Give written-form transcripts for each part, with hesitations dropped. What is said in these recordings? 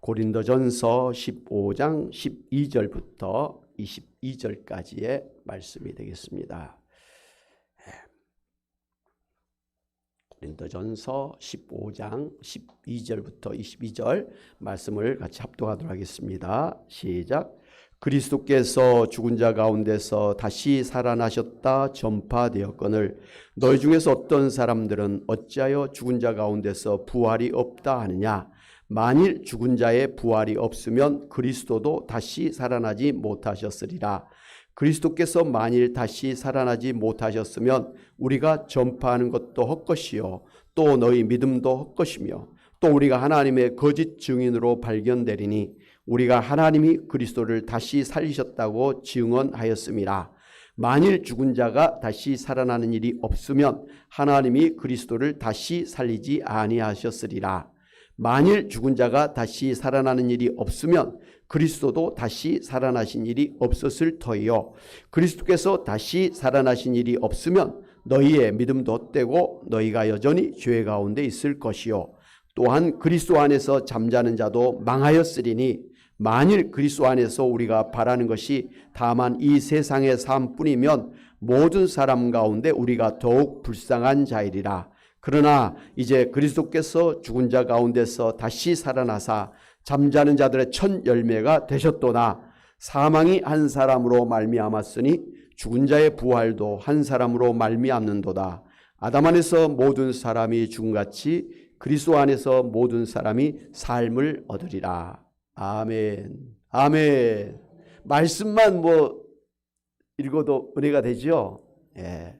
고린도전서 15장 12절부터 22절까지의 말씀이 되겠습니다. 고린도전서 15장 12절부터 22절 말씀을 같이 합독하도록 하겠습니다. 시작. 그리스도께서 죽은 자 가운데서 다시 살아나셨다 전파되었거늘 너희 중에서 어떤 사람들은 어찌하여 죽은 자 가운데서 부활이 없다 하느냐. 만일 죽은 자의 부활이 없으면 그리스도도 다시 살아나지 못하셨으리라. 그리스도께서 만일 다시 살아나지 못하셨으면 우리가 전파하는 것도 헛것이요 또 너희 믿음도 헛것이며 또 우리가 하나님의 거짓 증인으로 발견되리니 우리가 하나님이 그리스도를 다시 살리셨다고 증언하였음이라. 만일 죽은 자가 다시 살아나는 일이 없으면 하나님이 그리스도를 다시 살리지 아니하셨으리라. 만일 죽은 자가 다시 살아나는 일이 없으면 그리스도도 다시 살아나신 일이 없었을 터이요. 그리스도께서 다시 살아나신 일이 없으면 너희의 믿음도 헛되고 너희가 여전히 죄 가운데 있을 것이요. 또한 그리스도 안에서 잠자는 자도 망하였으리니 만일 그리스도 안에서 우리가 바라는 것이 다만 이 세상의 삶뿐이면 모든 사람 가운데 우리가 더욱 불쌍한 자이리라. 그러나 이제 그리스도께서 죽은 자 가운데서 다시 살아나사 잠자는 자들의 첫 열매가 되셨도나 사망이 한 사람으로 말미암았으니 죽은 자의 부활도 한 사람으로 말미암는도다. 아담 안에서 모든 사람이 죽음같이 그리스도 안에서 모든 사람이 삶을 얻으리라. 아멘. 아멘. 말씀만 읽어도 은혜가 되죠. 예.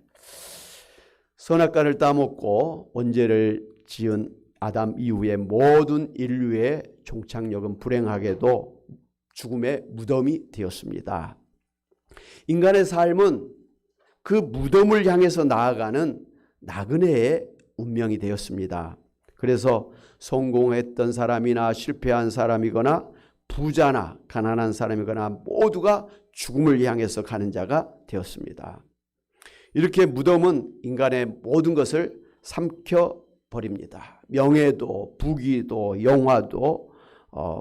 선악과를 따먹고 원죄를 지은 아담 이후에 모든 인류의 종착역은 불행하게도 죽음의 무덤이 되었습니다. 인간의 삶은 그 무덤을 향해서 나아가는 나그네의 운명이 되었습니다. 그래서 성공했던 사람이나 실패한 사람이거나 부자나 가난한 사람이거나 모두가 죽음을 향해서 가는 자가 되었습니다. 이렇게 무덤은 인간의 모든 것을 삼켜버립니다. 명예도 부귀도 영화도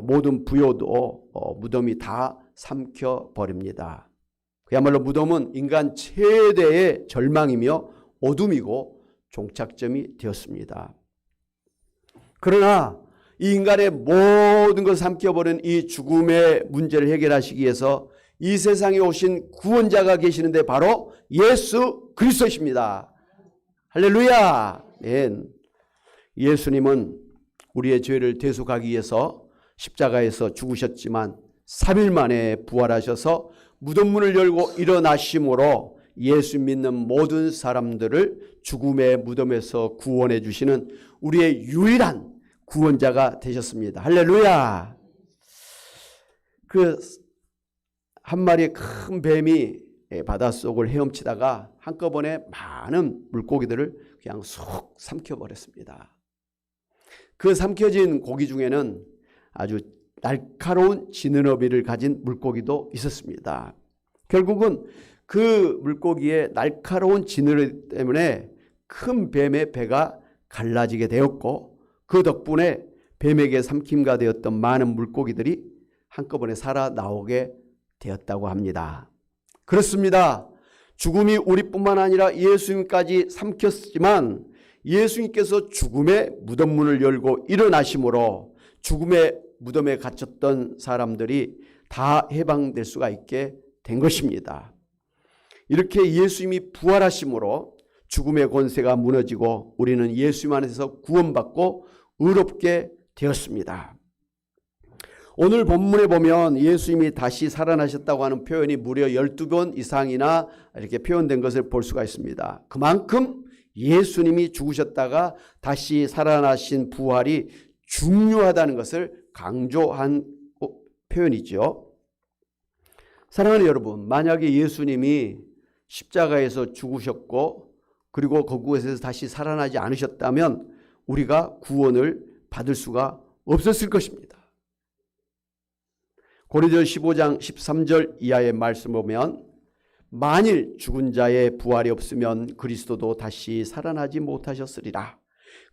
모든 부여도 무덤이 다 삼켜버립니다. 그야말로 무덤은 인간 최대의 절망이며 어둠이고 종착점이 되었습니다. 그러나 이 인간의 모든 것을 삼켜버린 이 죽음의 문제를 해결하시기 위해서 이 세상에 오신 구원자가 계시는데 바로 예수 그리스도십니다. 할렐루야. 예수님은 우리의 죄를 대속하기 위해서 십자가에서 죽으셨지만 3일 만에 부활하셔서 무덤문을 열고 일어나심으로 예수 믿는 모든 사람들을 죽음의 무덤에서 구원해 주시는 우리의 유일한 구원자가 되셨습니다. 할렐루야. 한 마리의 큰 뱀이 바닷속을 헤엄치다가 한꺼번에 많은 물고기들을 그냥 쏙 삼켜버렸습니다. 그 삼켜진 고기 중에는 아주 날카로운 지느러미를 가진 물고기도 있었습니다. 결국은 그 물고기의 날카로운 지느러미 때문에 큰 뱀의 배가 갈라지게 되었고 그 덕분에 뱀에게 삼킴가 되었던 많은 물고기들이 한꺼번에 살아나오게 되었다고 합니다. 그렇습니다. 죽음이 우리뿐만 아니라 예수님까지 삼켰지만 예수님께서 죽음의 무덤문을 열고 일어나심으로 죽음의 무덤에 갇혔던 사람들이 다 해방될 수가 있게 된 것입니다. 이렇게 예수님이 부활하심으로 죽음의 권세가 무너지고 우리는 예수님 안에서 구원받고 의롭게 되었습니다. 오늘 본문에 보면 예수님이 다시 살아나셨다고 하는 표현이 무려 12번 이상이나 이렇게 표현된 것을 볼 수가 있습니다. 그만큼 예수님이 죽으셨다가 다시 살아나신 부활이 중요하다는 것을 강조한 표현이죠. 사랑하는 여러분, 만약에 예수님이 십자가에서 죽으셨고 그리고 그곳에서 다시 살아나지 않으셨다면 우리가 구원을 받을 수가 없었을 것입니다. 고린도서 15장 13절 이하의 말씀 보면 만일 죽은 자의 부활이 없으면 그리스도도 다시 살아나지 못하셨으리라.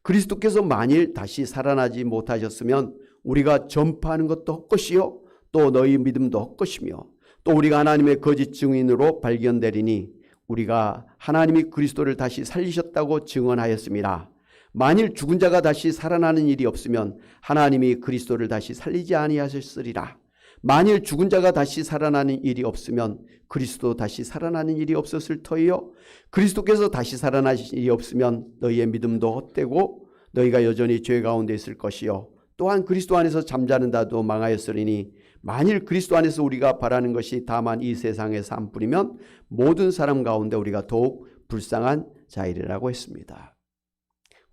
그리스도께서 만일 다시 살아나지 못하셨으면 우리가 전파하는 것도 헛것이요 또 너희 믿음도 헛것이며 또 우리가 하나님의 거짓 증인으로 발견되리니 우리가 하나님이 그리스도를 다시 살리셨다고 증언하였습니다. 만일 죽은 자가 다시 살아나는 일이 없으면 하나님이 그리스도를 다시 살리지 아니하셨으리라. 만일 죽은 자가 다시 살아나는 일이 없으면 그리스도 다시 살아나는 일이 없었을 터이요 그리스도께서 다시 살아나신 일이 없으면 너희의 믿음도 헛되고 너희가 여전히 죄 가운데 있을 것이요 또한 그리스도 안에서 잠자는 자도 망하였으리니 만일 그리스도 안에서 우리가 바라는 것이 다만 이 세상의 삶뿐이면 모든 사람 가운데 우리가 더욱 불쌍한 자이라고 했습니다.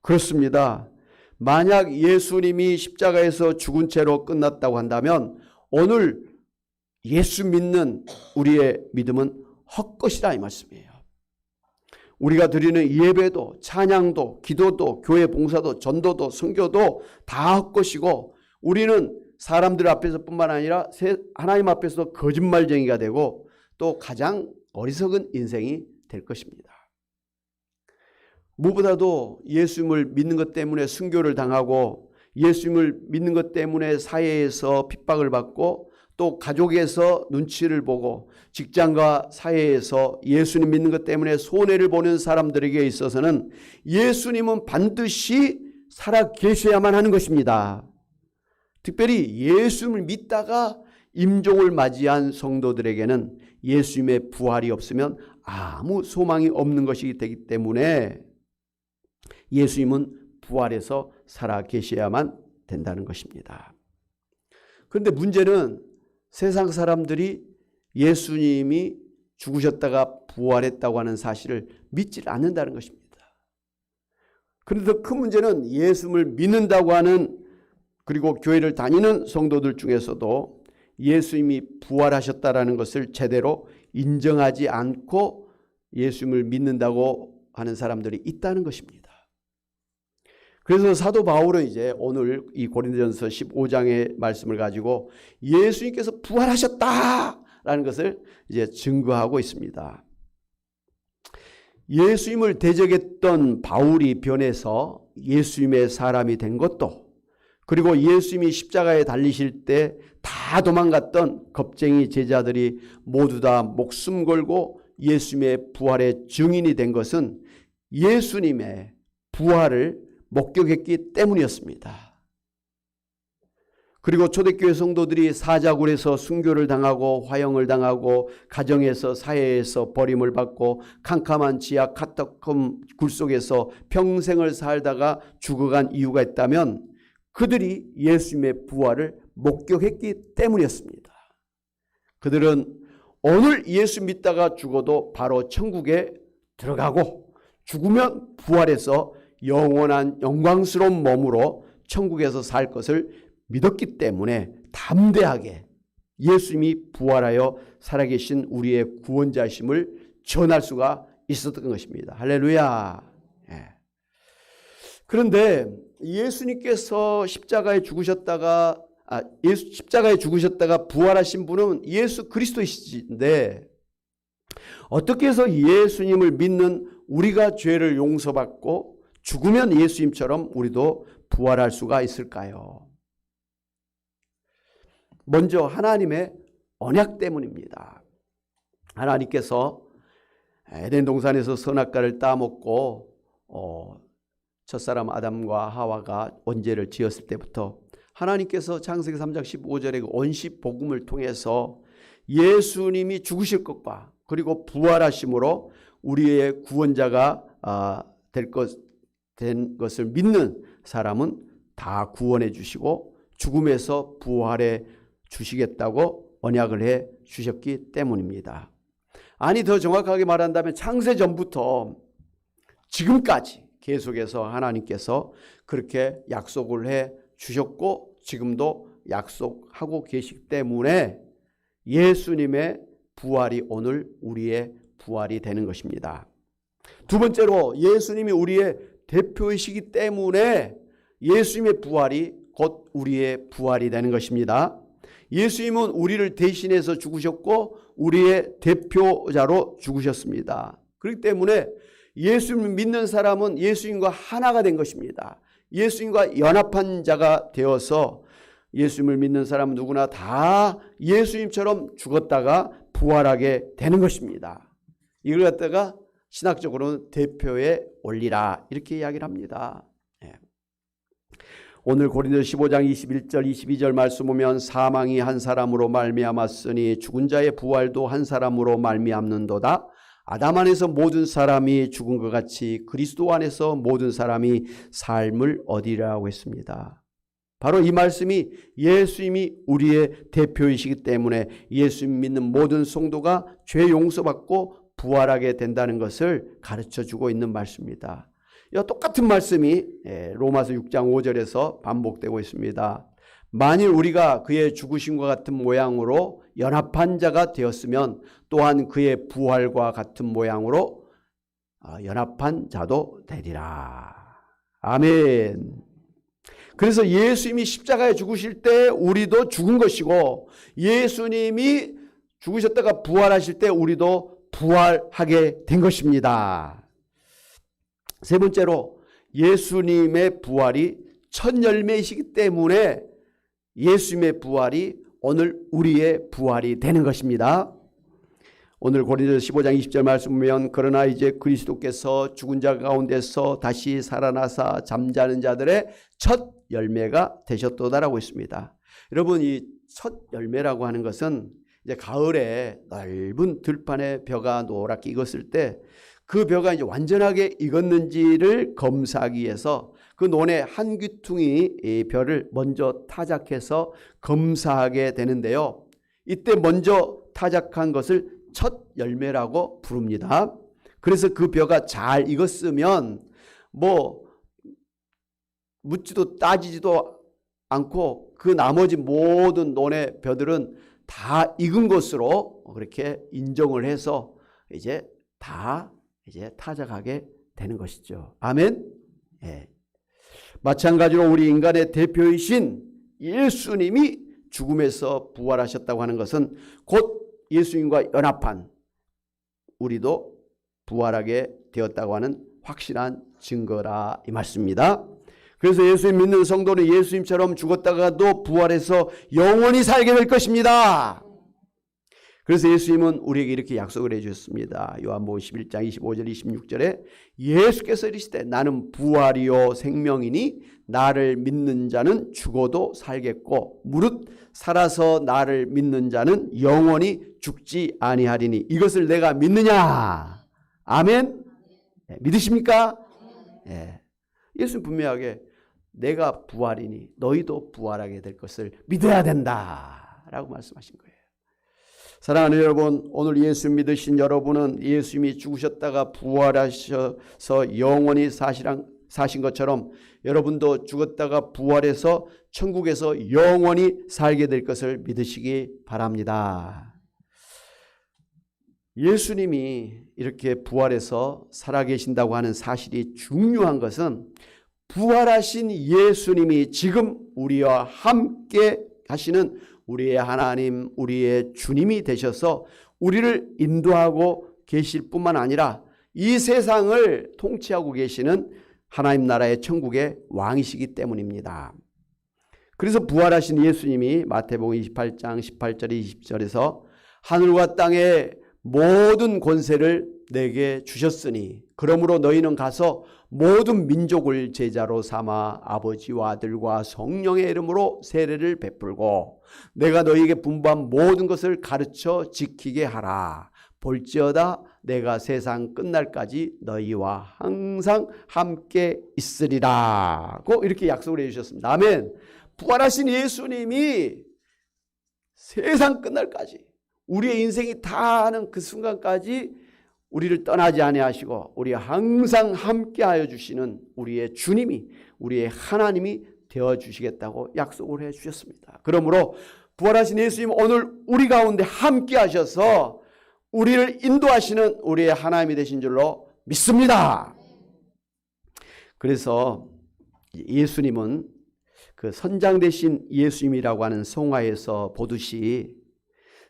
그렇습니다. 만약 예수님이 십자가에서 죽은 채로 끝났다고 한다면 오늘 예수 믿는 우리의 믿음은 헛것이라 이 말씀이에요. 우리가 드리는 예배도 찬양도 기도도 교회 봉사도 전도도 선교도 다 헛것이고 우리는 사람들 앞에서 뿐만 아니라 하나님 앞에서도 거짓말쟁이가 되고 또 가장 어리석은 인생이 될 것입니다. 무엇보다도 예수님을 믿는 것 때문에 순교를 당하고 예수님을 믿는 것 때문에 사회에서 핍박을 받고 또 가족에서 눈치를 보고 직장과 사회에서 예수님 믿는 것 때문에 손해를 보는 사람들에게 있어서는 예수님은 반드시 살아 계셔야만 하는 것입니다. 특별히 예수님을 믿다가 임종을 맞이한 성도들에게는 예수님의 부활이 없으면 아무 소망이 없는 것이기 되기 때문에 예수님은 부활해서 살아 계셔야만 된다는 것입니다. 그런데 문제는 세상 사람들이 예수님이 죽으셨다가 부활했다고 하는 사실을 믿지 않는다는 것입니다. 그런데 더 큰 문제는 예수님을 믿는다고 하는 그리고 교회를 다니는 성도들 중에서도 예수님이 부활하셨다라는 것을 제대로 인정하지 않고 예수님을 믿는다고 하는 사람들이 있다는 것입니다. 그래서 사도 바울은 이제 오늘 이 고린도전서 15장의 말씀을 가지고 예수님께서 부활하셨다라는 것을 이제 증거하고 있습니다. 예수님을 대적했던 바울이 변해서 예수님의 사람이 된 것도 그리고 예수님이 십자가에 달리실 때 다 도망갔던 겁쟁이 제자들이 모두 다 목숨 걸고 예수님의 부활의 증인이 된 것은 예수님의 부활을 목격했기 때문이었습니다. 그리고 초대교회 성도들이 사자굴에서 순교를 당하고 화형을 당하고 가정에서 사회에서 버림을 받고 캄캄한 지하 카타콤 굴 속에서 평생을 살다가 죽어간 이유가 있다면 그들이 예수님의 부활을 목격했기 때문이었습니다. 그들은 오늘 예수 믿다가 죽어도 바로 천국에 들어가고 죽으면 부활해서 영원한 영광스러운 몸으로 천국에서 살 것을 믿었기 때문에 담대하게 예수님이 부활하여 살아계신 우리의 구원자심을 전할 수가 있었던 것입니다. 할렐루야. 그런데 예수님께서 십자가에 죽으셨다가 부활하신 분은 예수 그리스도이신데 어떻게 해서 예수님을 믿는 우리가 죄를 용서받고 죽으면 예수님처럼 우리도 부활할 수가 있을까요? 먼저 하나님의 언약 때문입니다. 하나님께서 에덴 동산에서 선악과를 따먹고 첫사람 아담과 하와가 언제를 지었을 때부터 하나님께서 창세기 3장 15절의 언시 복음을 통해서 예수님이 죽으실 것과 그리고 부활하심으로 우리의 구원자가 된 것을 믿는 사람은 다 구원해 주시고 죽음에서 부활해 주시겠다고 언약을 해 주셨기 때문입니다. 아니 더 정확하게 말한다면 창세 전부터 지금까지 계속해서 하나님께서 그렇게 약속을 해 주셨고 지금도 약속하고 계시기 때문에 예수님의 부활이 오늘 우리의 부활이 되는 것입니다. 두 번째로 예수님이 우리의 대표이시기 때문에 예수님의 부활이 곧 우리의 부활이 되는 것입니다. 예수님은 우리를 대신해서 죽으셨고 우리의 대표자로 죽으셨습니다. 그렇기 때문에 예수님을 믿는 사람은 예수님과 하나가 된 것입니다. 예수님과 연합한 자가 되어서 예수님을 믿는 사람은 누구나 다 예수님처럼 죽었다가 부활하게 되는 것입니다. 이걸 갖다가 신학적으로는 대표의 원리라 이렇게 이야기를 합니다. 오늘 고린도서 15장 21절 22절 말씀 보면 사망이 한 사람으로 말미암았으니 죽은 자의 부활도 한 사람으로 말미암는도다. 아담 안에서 모든 사람이 죽은 것 같이 그리스도 안에서 모든 사람이 삶을 얻으리라고 했습니다. 바로 이 말씀이 예수님이 우리의 대표이시기 때문에 예수님 믿는 모든 성도가 죄 용서받고 부활하게 된다는 것을 가르쳐주고 있는 말씀입니다. 이 똑같은 말씀이 로마서 6장 5절에서 반복되고 있습니다. 만일 우리가 그의 죽으심과 같은 모양으로 연합한 자가 되었으면 또한 그의 부활과 같은 모양으로 연합한 자도 되리라. 아멘. 그래서 예수님이 십자가에 죽으실 때 우리도 죽은 것이고 예수님이 죽으셨다가 부활하실 때 우리도 부활하게 된 것입니다. 세 번째로 예수님의 부활이 첫 열매이시기 때문에 예수님의 부활이 오늘 우리의 부활이 되는 것입니다. 오늘 고린도서 15장 20절 말씀 보면 그러나 이제 그리스도께서 죽은 자 가운데서 다시 살아나사 잠자는 자들의 첫 열매가 되셨도다라고 했습니다. 여러분 이 첫 열매라고 하는 것은 이제 가을에 넓은 들판에 벼가 노랗게 익었을 때 그 벼가 이제 완전하게 익었는지를 검사하기 위해서 그 논에 한 귀퉁이 이 벼를 먼저 타작해서 검사하게 되는데요. 이때 먼저 타작한 것을 첫 열매라고 부릅니다. 그래서 그 벼가 잘 익었으면 뭐 묻지도 따지지도 않고 그 나머지 모든 논의 벼들은 다 익은 것으로 그렇게 인정을 해서 이제 다 타작하게 되는 것이죠. 아멘. 예. 마찬가지로 우리 인간의 대표이신 예수님이 죽음에서 부활하셨다고 하는 것은 곧 예수님과 연합한 우리도 부활하게 되었다고 하는 확실한 증거라 이 말씀입니다. 그래서 예수님 믿는 성도는 예수님처럼 죽었다가도 부활해서 영원히 살게 될 것입니다. 그래서 예수님은 우리에게 이렇게 약속을 해주셨습니다. 요한복음 11장 25절 26절에 예수께서 이르시되 나는 부활이요 생명이니 나를 믿는 자는 죽어도 살겠고 무릇 살아서 나를 믿는 자는 영원히 죽지 아니하리니 이것을 내가 믿느냐? 아멘? 네, 믿으십니까? 네. 예수는 분명하게 내가 부활이니 너희도 부활하게 될 것을 믿어야 된다라고 말씀하신 거예요. 사랑하는 여러분, 오늘 예수 믿으신 여러분은 예수님이 죽으셨다가 부활하셔서 영원히 사신 것처럼 여러분도 죽었다가 부활해서 천국에서 영원히 살게 될 것을 믿으시기 바랍니다. 예수님이 이렇게 부활해서 살아계신다고 하는 사실이 중요한 것은 부활하신 예수님이 지금 우리와 함께 하시는 우리의 하나님, 우리의 주님이 되셔서 우리를 인도하고 계실 뿐만 아니라 이 세상을 통치하고 계시는 하나님 나라의 천국의 왕이시기 때문입니다. 그래서 부활하신 예수님이 마태복음 28장 18절 20절에서 하늘과 땅의 모든 권세를 내게 주셨으니 그러므로 너희는 가서 모든 민족을 제자로 삼아 아버지와 아들과 성령의 이름으로 세례를 베풀고 내가 너희에게 분부한 모든 것을 가르쳐 지키게 하라. 볼지어다 내가 세상 끝날까지 너희와 항상 함께 있으리라고 이렇게 약속을 해주셨습니다. 아멘. 부활하신 예수님이 세상 끝날까지 우리의 인생이 다 하는 그 순간까지 우리를 떠나지 아니하시고 우리 항상 함께하여 주시는 우리의 주님이 우리의 하나님이 되어주시겠다고 약속을 해주셨습니다. 그러므로 부활하신 예수님 오늘 우리 가운데 함께하셔서 우리를 인도하시는 우리의 하나님이 되신 줄로 믿습니다. 그래서 예수님은 그 선장 되신 예수님이라고 하는 성화에서 보듯이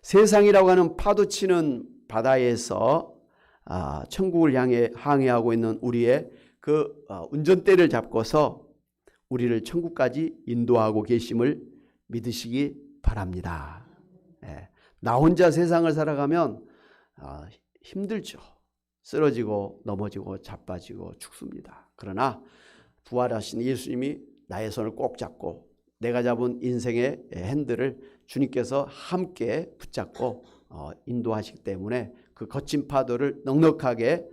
세상이라고 하는 파도치는 바다에서 천국을 향해 항해하고 있는 우리의 그 운전대를 잡고서 우리를 천국까지 인도하고 계심을 믿으시기 바랍니다. 예. 나 혼자 세상을 살아가면 힘들죠. 쓰러지고 넘어지고 자빠지고 죽습니다. 그러나 부활하신 예수님이 나의 손을 꼭 잡고 내가 잡은 인생의 핸들을 주님께서 함께 붙잡고 인도하시기 때문에 그 거친 파도를 넉넉하게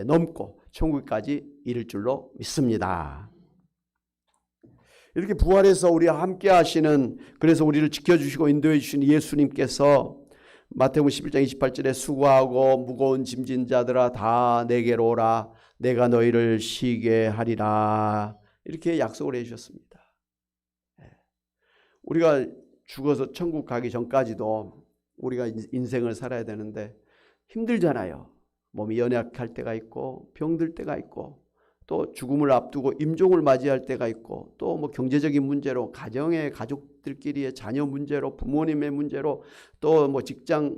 넘고 천국까지 이를 줄로 믿습니다. 이렇게 부활해서 우리와 함께 하시는, 그래서 우리를 지켜주시고 인도해 주시는 예수님께서 마태복음 11장 28절에 수고하고 무거운 짐진 자들아 다 내게로 오라 내가 너희를 쉬게 하리라 이렇게 약속을 해 주셨습니다. 우리가 죽어서 천국 가기 전까지도 우리가 인생을 살아야 되는데 힘들잖아요. 몸이 연약할 때가 있고 병들 때가 있고 또 죽음을 앞두고 임종을 맞이할 때가 있고 또 뭐 경제적인 문제로 가정의 가족들끼리의 자녀 문제로 부모님의 문제로 또 뭐 직장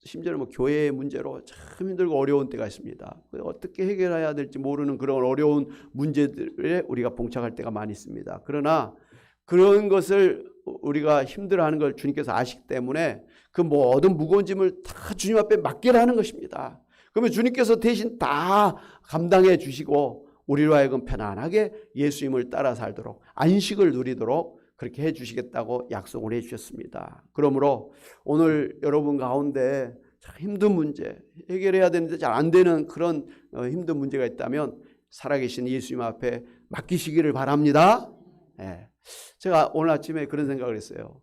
심지어는 뭐 교회의 문제로 참 힘들고 어려운 때가 있습니다. 어떻게 해결해야 될지 모르는 그런 어려운 문제들에 우리가 봉착할 때가 많이 있습니다. 그러나 그런 것을 우리가 힘들어하는 걸 주님께서 아시기 때문에 그 모든 무거운 짐을 다 주님 앞에 맡기라 하는 것입니다. 그러면 주님께서 대신 다 감당해 주시고 우리로 하여금 편안하게 예수님을 따라 살도록 안식을 누리도록 그렇게 해 주시겠다고 약속을 해 주셨습니다. 그러므로 오늘 여러분 가운데 참 힘든 문제, 해결해야 되는데 잘 안 되는 그런 힘든 문제가 있다면 살아계신 예수님 앞에 맡기시기를 바랍니다. 네. 제가 오늘 아침에 그런 생각을 했어요.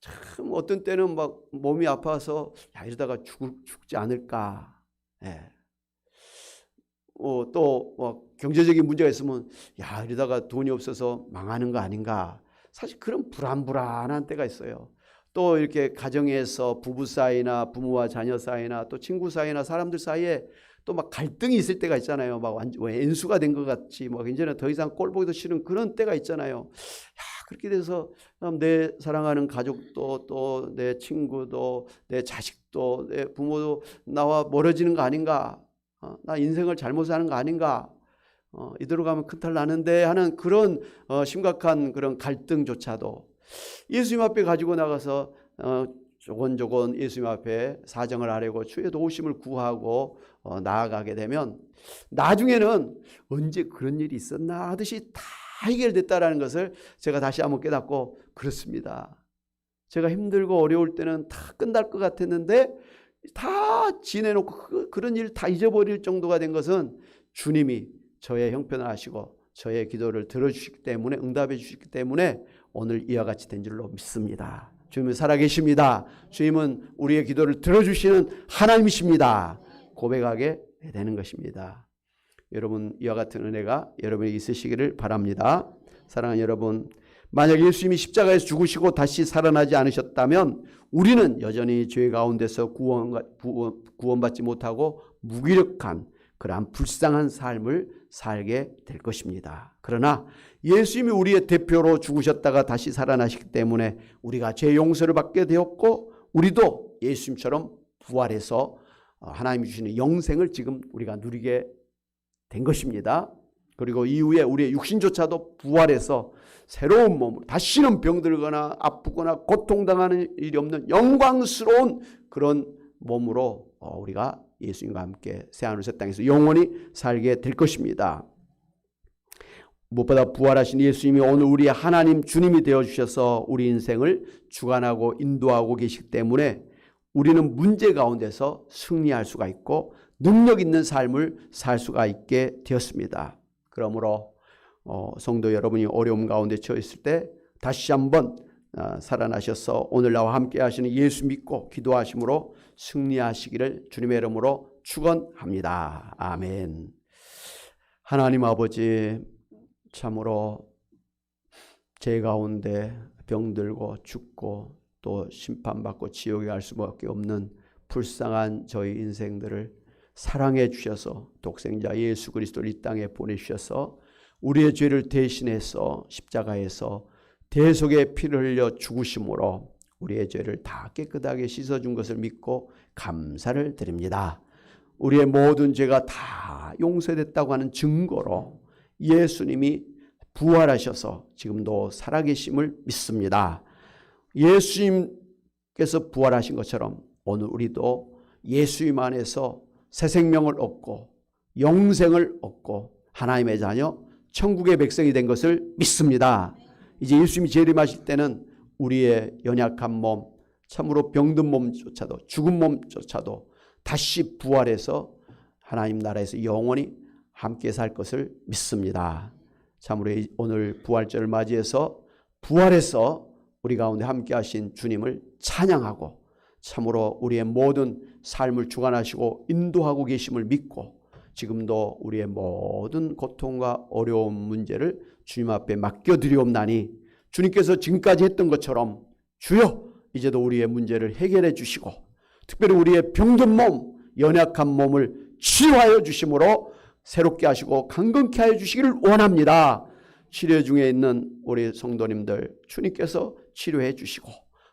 참 어떤 때는 막 몸이 아파서 이러다가 죽지 않을까. 예. 또 경제적인 문제가 있으면 이러다가 돈이 없어서 망하는 거 아닌가. 사실 그런 불안한 때가 있어요. 또 이렇게 가정에서 부부 사이나 부모와 자녀 사이나 또 친구 사이나 사람들 사이에 또 막 갈등이 있을 때가 있잖아요. 막 엔수가 된 것 같이 막 이제는 더 이상 꼴 보기도 싫은 그런 때가 있잖아요. 그렇게 돼서 내 사랑하는 가족도 또 내 친구도 내 자식도 내 부모도 나와 멀어지는 거 아닌가? 나 인생을 잘못 사는 거 아닌가? 이대로 가면 큰탈 나는데 하는 그런 심각한 그런 갈등조차도 예수님 앞에 가지고 나가서 조곤조곤 예수님 앞에 사정을 아뢰고 주의 도우심을 구하고 나아가게 되면 나중에는 언제 그런 일이 있었나 하듯이 다 해결됐다라는 것을 제가 다시 한번 깨닫고 그렇습니다. 제가 힘들고 어려울 때는 다 끝날 것 같았는데 다 지내놓고 그런 일 다 잊어버릴 정도가 된 것은 주님이 저의 형편을 아시고 저의 기도를 들어주시기 때문에 응답해 주시기 때문에 오늘 이와 같이 된 줄로 믿습니다. 주님은 살아계십니다. 주님은 우리의 기도를 들어주시는 하나님이십니다. 고백하게 되는 것입니다. 여러분 이와 같은 은혜가 여러분에게 있으시기를 바랍니다. 사랑하는 여러분, 만약 예수님이 십자가에서 죽으시고 다시 살아나지 않으셨다면 우리는 여전히 죄 가운데서 구원받지 못하고 무기력한 그러한 불쌍한 삶을 살게 될 것입니다. 그러나 예수님이 우리의 대표로 죽으셨다가 다시 살아나시기 때문에 우리가 죄 용서를 받게 되었고 우리도 예수님처럼 부활해서 하나님이 주시는 영생을 지금 우리가 누리게 된 것입니다. 그리고 이후에 우리의 육신조차도 부활해서 새로운 몸으로 다시는 병들거나 아프거나 고통당하는 일이 없는 영광스러운 그런 몸으로 우리가 예수님과 함께 새하늘 새 땅에서 영원히 살게 될 것입니다. 무엇보다 부활하신 예수님이 오늘 우리의 하나님 주님이 되어주셔서 우리 인생을 주관하고 인도하고 계시기 때문에 우리는 문제 가운데서 승리할 수가 있고 능력 있는 삶을 살 수가 있게 되었습니다. 그러므로 성도 여러분이 어려움 가운데 처해 있을 때 다시 한번 살아나셔서 오늘 나와 함께 하시는 예수 믿고 기도하심으로 승리하시기를 주님의 이름으로 축원합니다. 아멘. 하나님 아버지, 참으로 죄 가운데 병들고 죽고 또 심판받고 지옥에 갈 수밖에 없는 불쌍한 저희 인생들을 사랑해 주셔서 독생자 예수 그리스도를 이 땅에 보내주셔서 우리의 죄를 대신해서 십자가에서 대속의 피를 흘려 죽으심으로 우리의 죄를 다 깨끗하게 씻어준 것을 믿고 감사를 드립니다. 우리의 모든 죄가 다 용서됐다고 하는 증거로 예수님이 부활하셔서 지금도 살아계심을 믿습니다. 예수님께서 부활하신 것처럼 오늘 우리도 예수님 안에서 새 생명을 얻고 영생을 얻고 하나님의 자녀 천국의 백성이 된 것을 믿습니다. 이제 예수님이 재림하실 때는 우리의 연약한 몸, 참으로 병든 몸조차도 죽은 몸조차도 다시 부활해서 하나님 나라에서 영원히 함께 살 것을 믿습니다. 참으로 오늘 부활절을 맞이해서 부활해서 우리 가운데 함께 하신 주님을 찬양하고 참으로 우리의 모든 삶을 주관하시고 인도하고 계심을 믿고 지금도 우리의 모든 고통과 어려운 문제를 주님 앞에 맡겨드리옵나니 주님께서 지금까지 했던 것처럼 주여 이제도 우리의 문제를 해결해 주시고 특별히 우리의 병든 몸, 연약한 몸을 치유하여 주심으로 새롭게 하시고 강건케 하여 주시기를 원합니다. 치료 중에 있는 우리 성도님들 주님께서 치료해 주시고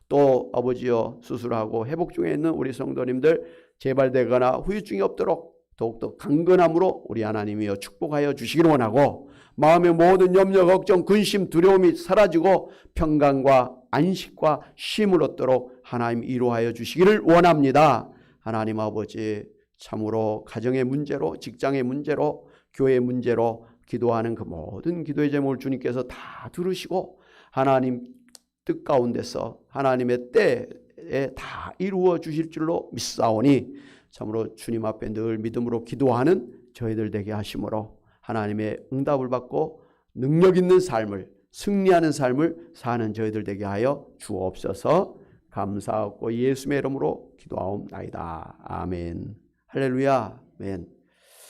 또 아버지여 수술하고 회복 중에 있는 우리 성도님들 재발되거나 후유증이 없도록 더욱더 강건함으로 우리 하나님이여 축복하여 주시기를 원하고 마음의 모든 염려, 걱정, 근심, 두려움이 사라지고 평강과 안식과 쉼을 얻도록 하나님 이루하여 주시기를 원합니다. 하나님 아버지 참으로 가정의 문제로 직장의 문제로 교회의 문제로 기도하는 그 모든 기도의 제목을 주님께서 다 들으시고 하나님 뜻 가운데서 하나님의 때에 다 이루어 주실 줄로 믿사오니 참으로 주님 앞에 늘 믿음으로 기도하는 저희들 되게 하심으로 하나님의 응답을 받고 능력 있는 삶을 승리하는 삶을 사는 저희들 되게 하여 주옵소서. 감사하고 예수의 이름으로 기도하옵나이다. 아멘. 할렐루야. 아멘.